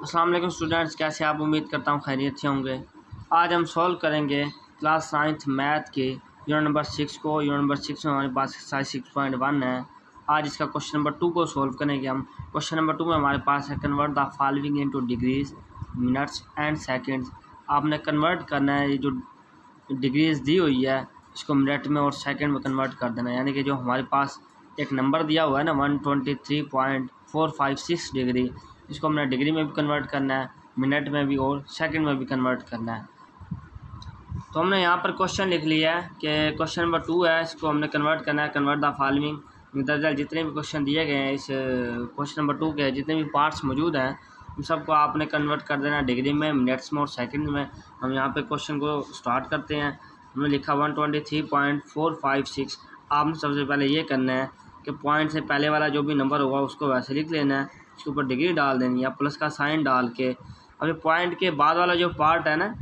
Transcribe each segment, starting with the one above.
अस्सलाम वालेकुम स्टूडेंट्स, कैसे आप? उम्मीद करता हूँ खैरियत से होंगे। आज हम सॉल्व करेंगे क्लास 9th मैथ के यूनिट नंबर 6 को। यूनिट नंबर 6 में हमारे पास एक्सरसाइज 6.1 है। आज इसका क्वेश्चन नंबर 2 को सॉल्व करेंगे हम। क्वेश्चन नंबर 2 में हमारे पास है convert the following into degrees, minutes and seconds. आपने कन्वर्ट करना है, ये जो डिग्रीज दी हुई है इसको मिनट में और सेकंड में कन्वर्ट कर देना है। यानी कि जो हमारे पास एक नंबर दिया हुआ है ना 123.456 डिग्री, इसको हमने डिग्री में भी कन्वर्ट करना है, मिनट में भी और सेकंड में भी कन्वर्ट करना है। तो हमने यहाँ पर क्वेश्चन लिख लिया है कि क्वेश्चन नंबर 2 है, इसको हमने कन्वर्ट करना है। कन्वर्ट द फॉलोइंग, दरअसल जितने भी क्वेश्चन दिए गए हैं इस क्वेश्चन नंबर 2 के, जितने भी पार्ट्स मौजूद हैं उन सबको आपने कन्वर्ट कर देना है डिग्री में, मिनट्स में और सेकंड में। हम यहाँ पे क्वेश्चन को स्टार्ट करते हैं। हमने लिखा 123.456। आपने सबसे पहले ये करना है कि पॉइंट से पहले वाला जो भी नंबर होगा उसको वैसे लिख लेना है, उसके ऊपर डिग्री डाल देनी है, प्लस का साइन डाल के। अब ये पॉइंट के बाद वाला जो पार्ट है ना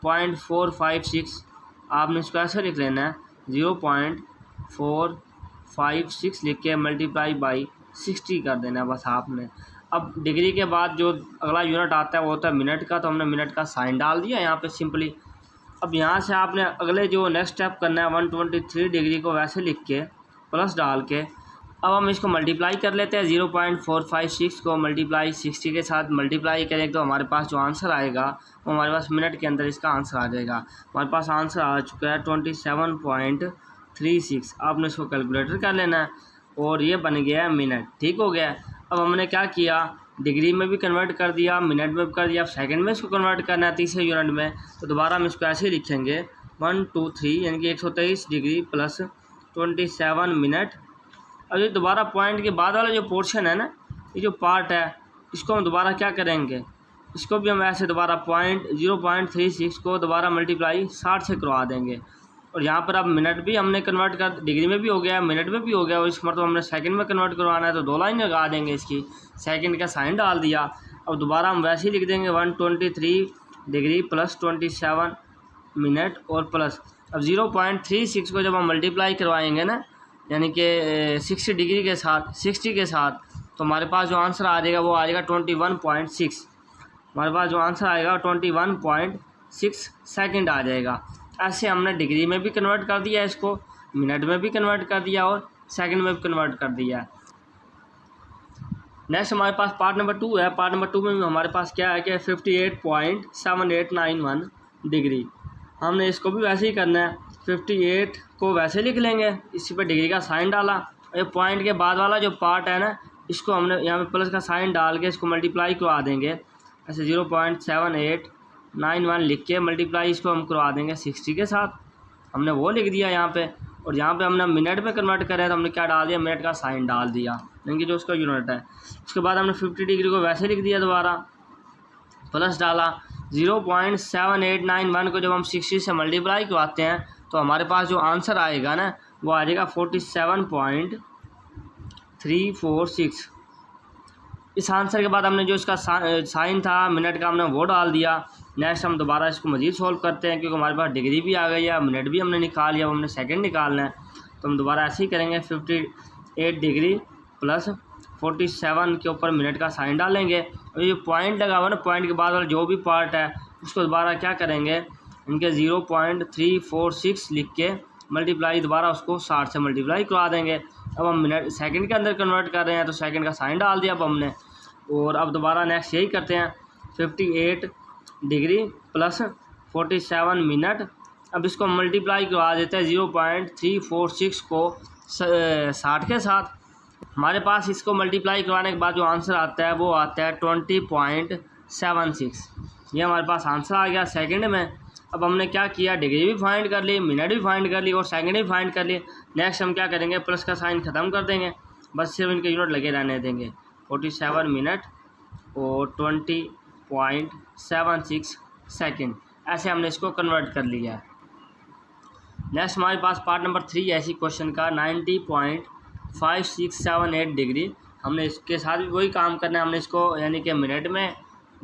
0.456, आपने इसको ऐसे लिख लेना है 0.456 लिख के मल्टीप्लाई बाई 60 कर देना है बस आपने। अब डिग्री के बाद जो अगला यूनिट आता है वो होता है मिनट का, तो हमने मिनट का साइन डाल दिया यहाँ पे सिंपली। अब यहाँ से आपने अगले जो नेक्स्ट स्टेप करना है 123 डिग्री को वैसे लिख के प्लस डाल के, अब हम इसको मल्टीप्लाई कर लेते हैं। 0.456 को मल्टीप्लाई 60 के साथ मल्टीप्लाई करें तो हमारे पास जो आंसर आएगा वो हमारे पास मिनट के अंदर इसका आंसर आ जाएगा। हमारे पास आंसर आ चुका है 27.36। आपने इसको कैलकुलेटर कर लेना है और ये बन गया है मिनट। ठीक हो गया। अब हमने क्या किया, डिग्री में भी कन्वर्ट कर दिया, मिनट में भी कर दिया, अब सेकंड में इसको कन्वर्ट करना है तीसरे यूनिट में। तो दोबारा हम इसको ऐसे ही लिखेंगे 123 यानी कि 123 डिग्री प्लस 27 मिनट। अब ये दोबारा पॉइंट के बाद वाला जो पोर्शन है ना, ये जो पार्ट है, इसको हम दोबारा क्या करेंगे, इसको भी हम ऐसे दोबारा 0.36 को दोबारा मल्टीप्लाई 60 से करवा देंगे। और यहाँ पर अब मिनट भी हमने कन्वर्ट कर, डिग्री में भी हो गया, मिनट में भी हो गया, और इस मतलब हमने सेकंड में कन्वर्ट करवाना है तो 2 लाइन लगा देंगे इसकी, सेकंड का साइन डाल दिया। अब दोबारा हम वैसे ही लिख देंगे 123 डिग्री प्लस 27 मिनट और प्लस। अब 0.36 को जब हम मल्टीप्लाई करवाएंगे ना, यानी कि 60 डिग्री के साथ 60 के साथ, तो हमारे पास जो आंसर आ जाएगा वो आ जाएगा 21.6। हमारे पास जो आंसर आएगा 21.6 सेकंड आ जाएगा। ऐसे हमने डिग्री में भी कन्वर्ट कर दिया, इसको मिनट में भी कन्वर्ट कर दिया और सेकंड में भी कन्वर्ट कर दिया। नेक्स्ट हमारे पास पार्ट नंबर 2 है। पार्ट नंबर 2 में हमारे पास क्या है कि 58.7891 डिग्री। हमने इसको भी वैसे ही करना है, 58 को वैसे लिख लेंगे, इसी पर डिग्री का साइन डाला। ये पॉइंट के बाद वाला जो पार्ट है ना, इसको हमने यहाँ पे प्लस का साइन डाल के इसको मल्टीप्लाई करवा देंगे ऐसे 0.7891 लिख के मल्टीप्लाई इसको हम करवा देंगे 60 के साथ। हमने वो लिख दिया यहाँ पे। और यहाँ पे हमने मिनट में कन्वर्ट करें तो हमने क्या डाल दिया, मिनट का साइन डाल दिया, यानी कि जो उसका यूनिट है। उसके बाद हमने 50 डिग्री को वैसे लिख दिया, दोबारा प्लस डाला। 0.7891 को जब हम 60 से मल्टीप्लाई करवाते हैं तो हमारे पास जो आंसर आएगा ना वो आ जाएगा 47.346। इस आंसर के बाद हमने जो इसका साइन था मिनट का हमने वो डाल दिया। नेक्स्ट हम दोबारा इसको मज़ीद सोल्व करते हैं, क्योंकि हमारे पास डिग्री भी आ गई है, मिनट भी हमने निकाल लिया, हमने सेकंड निकालना है। तो हम दोबारा ऐसे ही करेंगे, 58 डिग्री प्लस 47 के ऊपर मिनट का साइन डालेंगे। और ये पॉइंट लगा हुआ ना, पॉइंट के बाद वाला जो भी पार्ट है उसको दोबारा क्या करेंगे, इनके 0.346 लिख के मल्टीप्लाई दोबारा उसको 60 से मल्टीप्लाई करवा देंगे। अब हम मिनट सेकंड के अंदर कन्वर्ट कर रहे हैं तो सेकंड का साइन डाल दिया अब हमने। और अब दोबारा नेक्स्ट यही करते हैं, 58 डिग्री प्लस 47 मिनट। अब इसको मल्टीप्लाई करवा देते हैं 0.346 को 60 के साथ। हमारे पास इसको मल्टीप्लाई करवाने के बाद जो आंसर आता है वो आता है 20.76। ये हमारे पास आंसर आ गया सेकंड में। अब हमने क्या किया, डिग्री भी फाइंड कर ली, मिनट भी फाइंड कर ली और सेकंड भी फाइंड कर ली। नेक्स्ट हम क्या करेंगे, प्लस का साइन ख़त्म कर देंगे, बस सिर्फ इनके यूनिट लगे रहने देंगे। 47 मिनट और 20.76 सेकंड, ऐसे हमने इसको कन्वर्ट कर लिया है। नेक्स्ट हमारे पास पार्ट नंबर 3 है इसी क्वेश्चन का, 90.5678 डिग्री। हमने इसके साथ भी वही काम करना है, हमने इसको यानी कि मिनट में,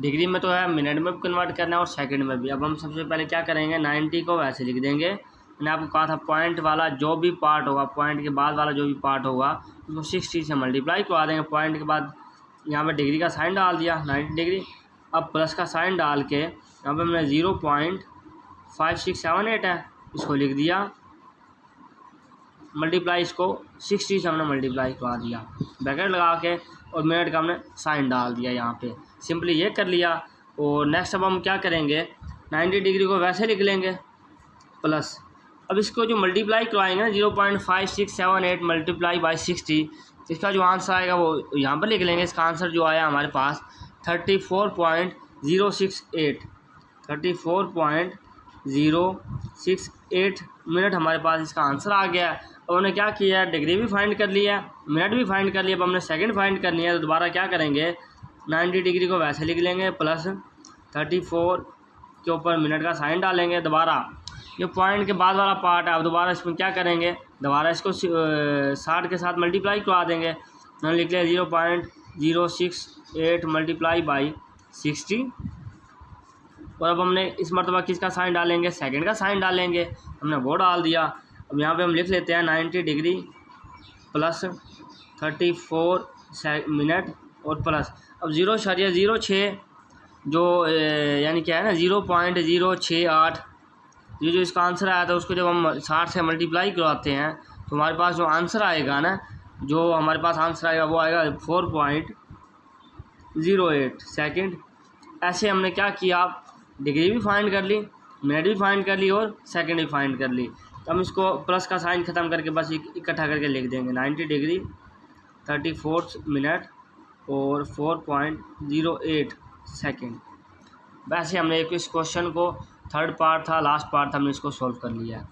डिग्री में तो है, मिनट में भी कन्वर्ट करना है और सेकंड में भी। अब हम सबसे पहले क्या करेंगे, 90 को वैसे लिख देंगे। मैंने आपको कहा था पॉइंट वाला जो भी पार्ट होगा, पॉइंट के बाद वाला जो भी पार्ट होगा उसको 60 से मल्टीप्लाई करवा देंगे। पॉइंट के बाद यहाँ पे डिग्री का साइन डाल दिया 90 डिग्री अब प्लस का साइन डाल के यहाँ पे हमने 0.5678 है, इसको लिख दिया, मल्टीप्लाई इसको 60 से हमने मल्टीप्लाई करवा दिया, ब्रैकेट लगा के, और मिनट का हमने साइन डाल दिया यहाँ पे। सिंपली ये कर लिया। और नेक्स्ट अब हम क्या करेंगे, 90 डिग्री को वैसे लिख लेंगे प्लस, अब इसको जो मल्टीप्लाई करवाएंगे ना 0.5678 मल्टीप्लाई बाई 60, इसका जो आंसर आएगा वो यहाँ पर लिख लेंगे। इसका आंसर जो आया हमारे पास 34.068 मिनट हमारे पास इसका आंसर आ गया है। और उन्होंने क्या किया है, डिग्री भी फाइंड कर लिया, मिनट भी फाइंड कर लिया, अब हमने सेकंड फाइंड करनी है। तो दोबारा क्या करेंगे, 90 डिग्री को वैसे लिख लेंगे प्लस 34 के ऊपर मिनट का साइन डालेंगे। दोबारा ये पॉइंट के बाद वाला पार्ट है, अब दोबारा इसमें क्या करेंगे, दोबारा इसको 60 के साथ मल्टीप्लाई करवा देंगे। हमने लिख लिया 0.068 मल्टीप्लाई बाई 60। और अब हमने इस मरतबा किसका साइन डालेंगे, सेकंड का साइन डालेंगे, हमने वो डाल दिया। अब यहाँ पे हम लिख लेते हैं 90 डिग्री प्लस 34 मिनट और प्लस, अब 0.06 जो यानी क्या है ना 0.068, ये जो इसका आंसर आया था उसको जब हम 60 से मल्टीप्लाई करवाते हैं तो हमारे पास जो आंसर आएगा ना, जो हमारे पास आंसर आएगा वो आएगा 4.08 सेकंड। ऐसे हमने क्या किया, डिग्री भी फाइंड कर ली, मिनट भी फाइंड कर ली और सेकंड भी फाइंड कर ली। तो हम इसको प्लस का साइन ख़त्म करके बस इकट्ठा करके लिख देंगे 90 डिग्री 34 मिनट और 4.08 सेकंड। वैसे हमने एक इस क्वेश्चन को, थर्ड पार्ट था, लास्ट पार्ट था, हमने इसको सॉल्व कर लिया है।